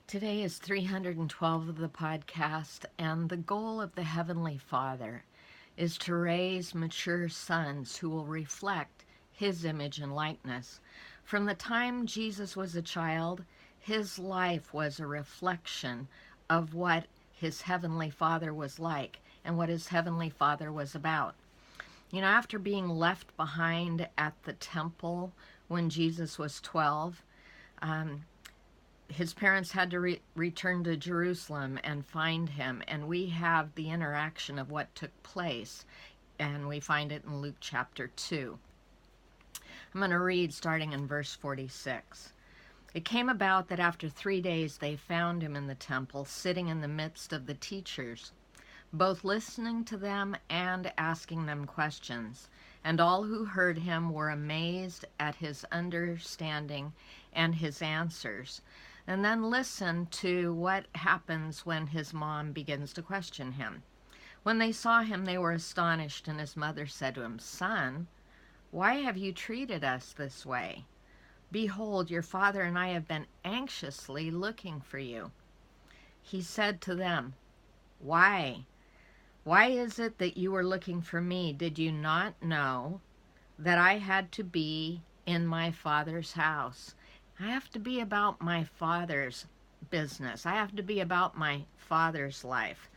Today is 312 of the podcast, and the goal of the Heavenly Father is to raise mature sons who will reflect His image and likeness. From the time Jesus was a child, His life was a reflection of what His Heavenly Father was like and what His Heavenly Father was about. You know, after being left behind at the temple when Jesus was 12, his parents had to return to Jerusalem and find him, and we have the interaction of what took place, and we find it in Luke chapter 2. I'm going to read starting in verse 46. It came about that after 3 days they found him in the temple, sitting in the midst of the teachers, both listening to them and asking them questions. And all who heard him were amazed at his understanding and his answers. And then listen to what happens when his mom begins to question him. When they saw him, they were astonished, and his mother said to him, "Son, why have you treated us this way? Behold, your father and I have been anxiously looking for you." He said to them, "Why? Why is it that you were looking for me? Did you not know that I had to be in my Father's house? I have to be about my Father's business. I have to be about my Father's life."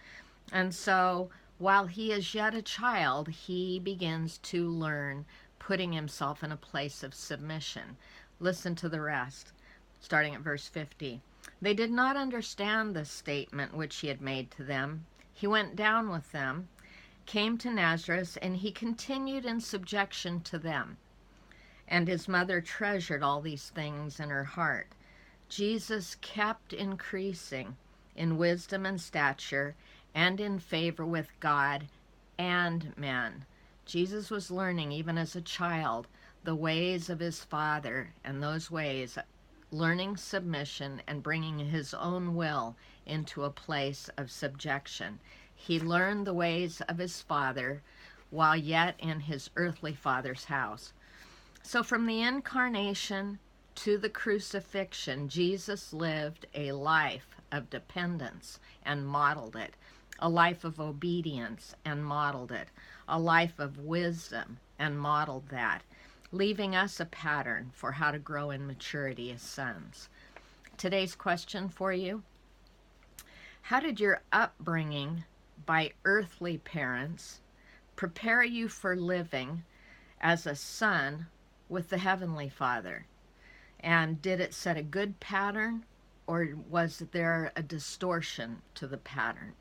And so while he is yet a child, he begins to learn putting himself in a place of submission. Listen to the rest, starting at verse 50. They did not understand the statement which he had made to them. He went down with them, came to Nazareth, and he continued in subjection to them. And his mother treasured all these things in her heart. Jesus kept increasing in wisdom and stature and in favor with God and men. Jesus was learning, even as a child, the ways of his Father, and those ways, learning submission and bringing his own will into a place of subjection. He learned the ways of his Father while yet in his earthly father's house. So from the incarnation to the crucifixion, Jesus lived a life of dependence and modeled it, a life of obedience and modeled it, a life of wisdom and modeled that, leaving us a pattern for how to grow in maturity as sons. Today's question for you: how did your upbringing by earthly parents prepare you for living as a son with the Heavenly Father? And did it set a good pattern, or was there a distortion to the pattern?